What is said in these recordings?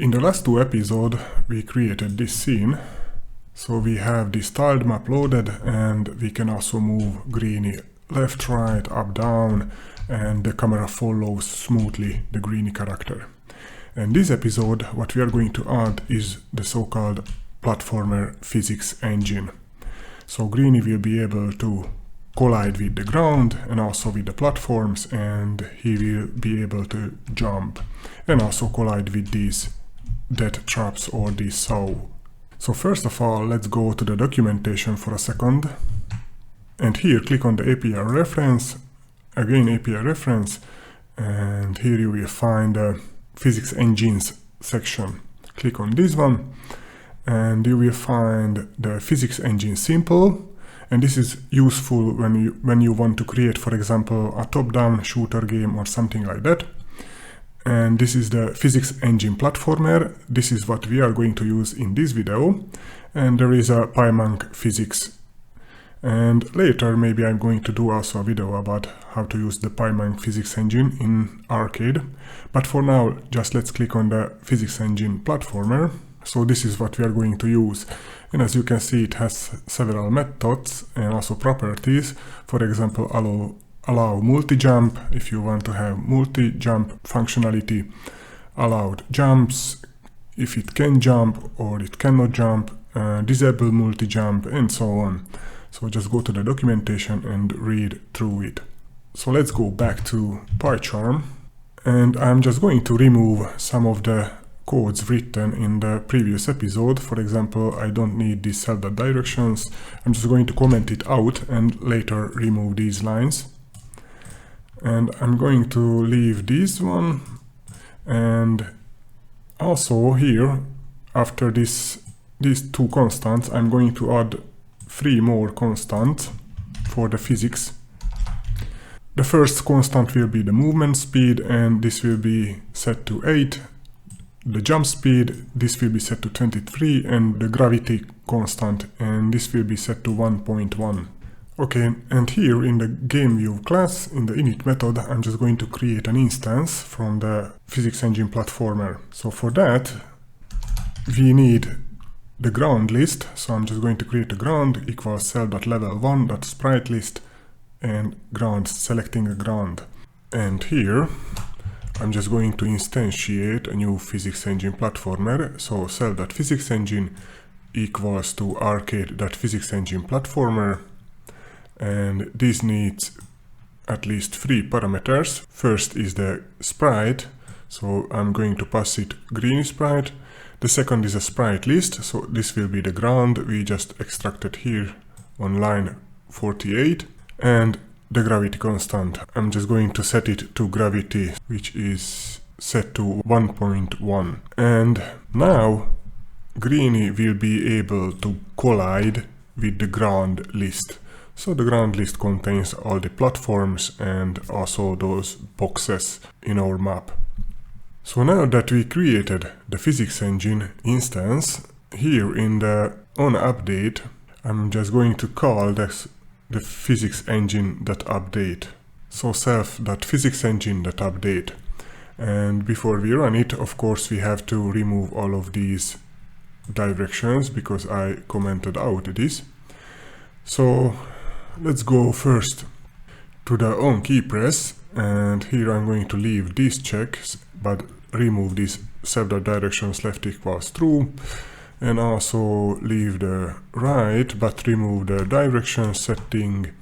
In the last two episodes, we created this scene. So we have this tiled map loaded, and we can also move Greenie left, right, up, down, and the camera follows smoothly the Greenie character. And this episode, what we are going to add is the so-called platformer physics engine. So Greenie will be able to collide with the ground and also with the platforms, and he will be able to jump and also collide with these death traps or these saw. So first of all, let's go to the documentation for a second. And here click on the API reference, again API reference, and here you will find the physics engines section. Click on this one and you will find the physics engine simple, and this is useful when you want to create, for example, a top-down shooter game or something like that. And this is the physics engine platformer. This is what we are going to use in this video, and there is a PyMonk physics. And later maybe I'm going to do also a video about how to use the PyMonk physics engine in arcade. But for now, just let's click on the physics engine platformer. So this is what we are going to use. And as you can see, it has several methods and also properties. For example, allow multi-jump if you want to have multi-jump functionality, allowed jumps if it can jump or it cannot jump, disable multi-jump, and so on. So just go to the documentation and read through it. So let's go back to PyCharm, and I'm just going to remove some of the codes written in the previous episode. For example, I don't need these cell.directions. I'm just going to comment it out and later remove these lines. And I'm going to leave this one, and also here after these two constants I'm going to add 3 more constants for the physics. The first constant will be the movement speed, and this will be set to 8. The jump speed, this will be set to 23, and the gravity constant, and this will be set to 1.1. Okay, and here in the GameView class, in the init method, I'm just going to create an instance from the physics engine platformer. So for that, we need the ground list. So I'm just going to create a ground equals cell.level1.sprite list and ground, selecting a ground. And here, I'm just going to instantiate a new physics engine platformer. So cell.physicsengine equals to arcade.physicsengine platformer. And this needs at least 3 parameters. First is the sprite, so I'm going to pass it Greenie sprite. The second is a sprite list, so this will be the ground we just extracted here on line 48. And the gravity constant, I'm just going to set it to gravity, which is set to 1.1. And now Greenie will be able to collide with the ground list. So the ground list contains all the platforms and also those boxes in our map. So now that we created the physics engine instance, here in the onUpdate, I'm just going to call this the physics engine.update. So self.physicsengine.update. And before we run it, of course, we have to remove all of these directions because I commented out this. So let's go first to the onKeyPress, and here I'm going to leave these checks but remove this self.directions left equals true, and also leave the right but remove the direction setting.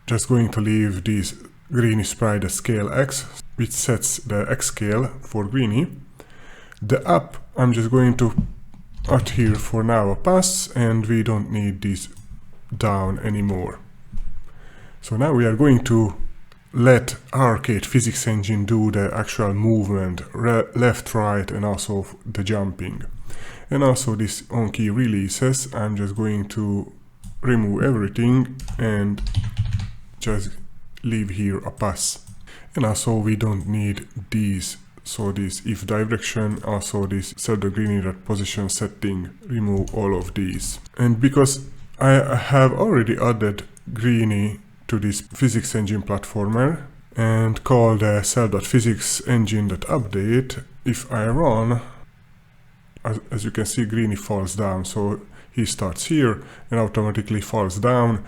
Just going to leave this Greenie sprite as scale x, which sets the x scale for Greenie. The up, I'm just going to add here for now a pass, and we don't need this down anymore. So now we are going to let arcade physics engine do the actual movement, left, right, and also the jumping. And also this onKey releases, I'm just going to remove everything and just leave here a pass. And also we don't need these, so this if direction, also this set the Greenie.position setting, remove all of these. And because I have already added Greenie to this physics engine platformer and called cell.physicsengine.update, if I run as you can see, Greenie falls down, so he starts here and automatically falls down.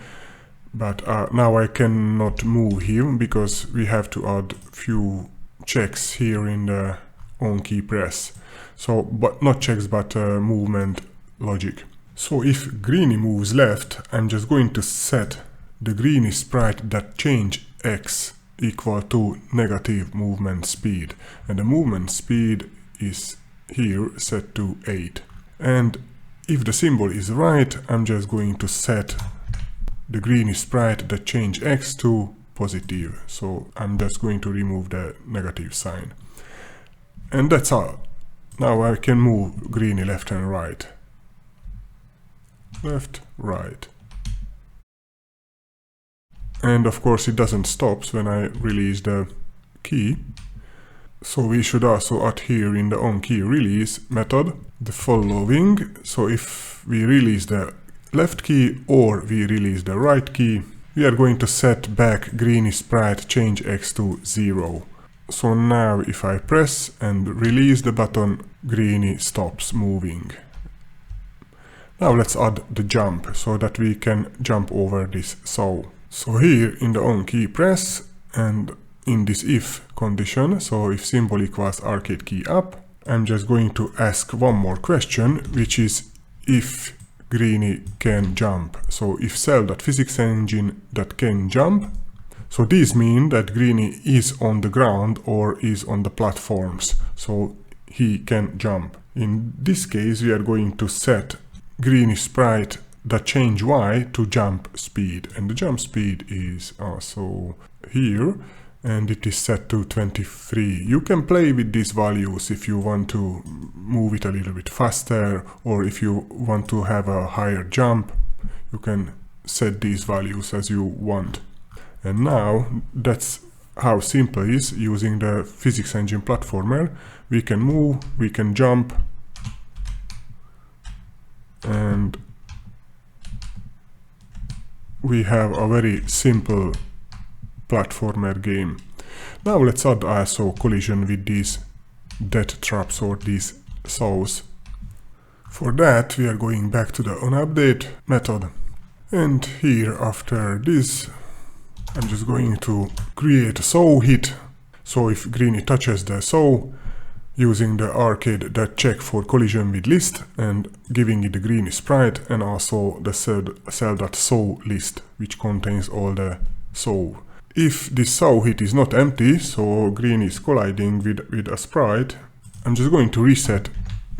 But now I cannot move him because we have to add few checks here in the on key press. So, but not checks, but movement logic. So if Greenie moves left, I'm just going to set the Greenie sprite that change x equal to negative movement speed, and the movement speed is here set to 8. And if the symbol is right, I'm just going to set the Greenie sprite that change x to positive. So I'm just going to remove the negative sign. And that's all. Now I can move Greenie left and right. Left, right. And of course it doesn't stop when I release the key. So we should also add here in the onKeyRelease method the following. So if we release the left key or we release the right key, we are going to set back Greenie sprite change x to 0. So now if I press and release the button, Greenie stops moving. Now let's add the jump so that we can jump over this saw. So here in the on key press and in this if condition, so if symbol equals arcade key up, I'm just going to ask one more question, which is if Greenie can jump. So if cell.physicsengine.can jump, so these mean that Greenie is on the ground or is on the platforms, so he can jump. In this case we are going to set Greenie sprite that change y to jump speed, and the jump speed is also here and it is set to 23. You can play with these values if you want to move it a little bit faster, or if you want to have a higher jump, you can set these values as you want. And now that's how simple it is using the physics engine platformer. We can move, we can jump, and we have a very simple platformer game. Now let's add also collision with these death traps or these saws. For that we are going back to the onUpdate method, and here after this I'm just going to create a saw hit. So if Greenie touches the saw, using the arcade.check for collision with list and giving it the Greenie sprite, and also the cell.saw list, which contains all the saw. If this saw hit is not empty, so Greenie is colliding with a sprite, I'm just going to reset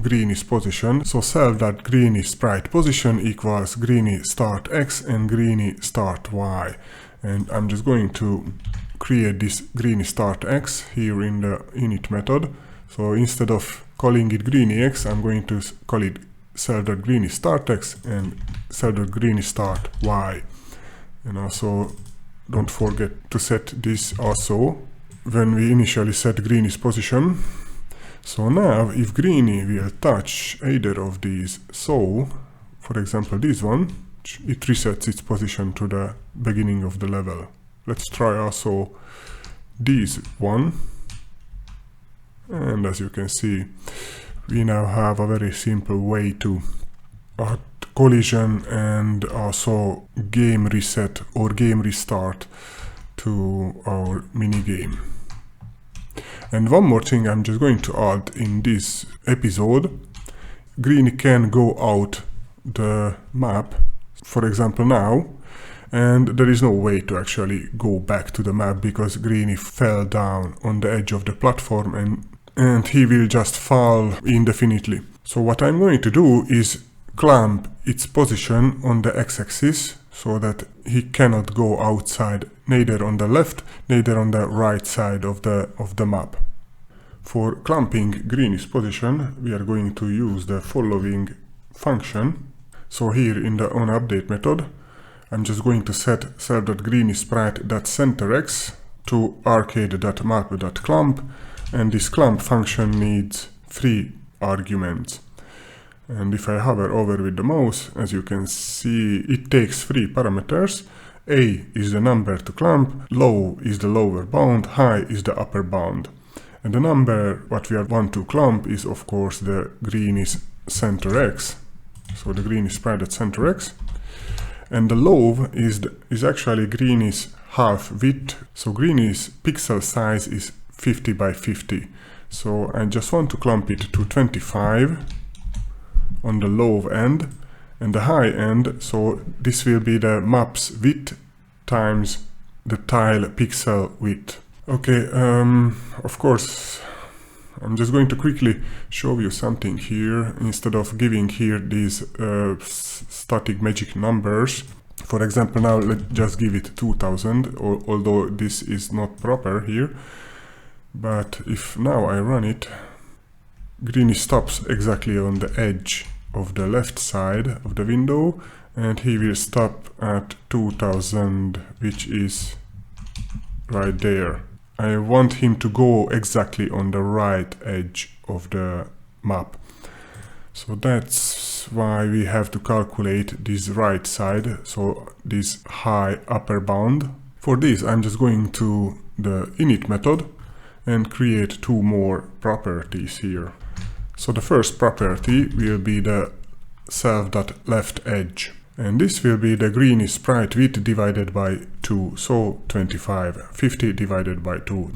Greenie's position. So cell.Greenie sprite position equals Greenie start x and Greenie start y. And I'm just going to create this Greenie start x here in the init method. So instead of calling it Greenie x, I'm going to call it cell.Greenie start x and cell.Greenie start y. And also don't forget to set this also when we initially set Greenie's position. So now if Greenie will touch either of these saw, for example this one, it resets its position to the beginning of the level. Let's try also this one. And as you can see, we now have a very simple way to add collision and also game reset or game restart to our minigame. And one more thing I'm just going to add in this episode. Greenie can go out the map, for example now, and there is no way to actually go back to the map because Greenie fell down on the edge of the platform and he will just fall indefinitely. So what I'm going to do is clamp its position on the x-axis so that he cannot go outside, neither on the left, neither on the right side of the map. For clamping Greenie's position, we are going to use the following function. So here in the onUpdate method, I'm just going to set cell.GreenieSprite.centerX to arcade.map.clamp, and this clamp function needs 3 arguments. And if I hover over with the mouse, as you can see, it takes 3 parameters. A is the number to clamp, low is the lower bound, high is the upper bound. And the number what we want to clump is of course the Greeny's center X. So the Greeny sprite at center X. And the low is actually Greeny's half width. So Greeny's pixel size is 50 by 50. So I just want to clump it to 25 on the low end, and the high end, so this will be the map's width times the tile pixel width. Okay, of course, I'm just going to quickly show you something here instead of giving here these static magic numbers. For example, now let's just give it 2000, although this is not proper here. But if now I run it, Greeny stops exactly on the edge of the left side of the window, and he will stop at 2000, which is right there. I want him to go exactly on the right edge of the map. So that's why we have to calculate this right side, so this high upper bound. For this I'm just going to the init method and create two more properties here. So the first property will be the self.leftEdge, and this will be the Greeny sprite width divided by 2, so 25, 50 divided by 2.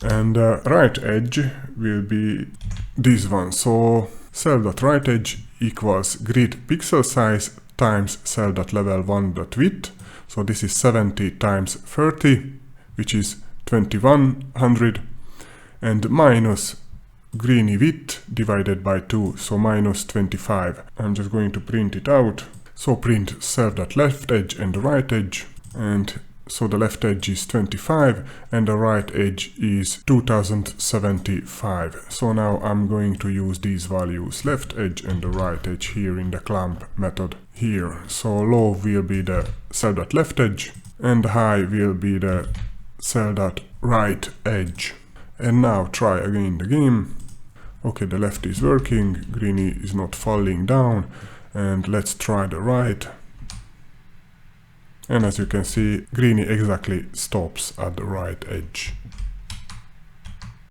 And the right edge will be this one, so self.rightEdge equals grid pixel size times self.level1.width, so this is 70 times 30, which is 2100, and minus Greeny width divided by 2, so minus 25. I'm just going to print it out. So print self.leftEdge and the right edge, and so the left edge is 25 and the right edge is 2075. So now I'm going to use these values, left edge and the right edge, here in the clump method here. So low will be the self.leftEdge and high will be the self.rightEdge. And now try again the game. Okay, the left is working, Greeny is not falling down, and let's try the right. And as you can see, Greeny exactly stops at the right edge.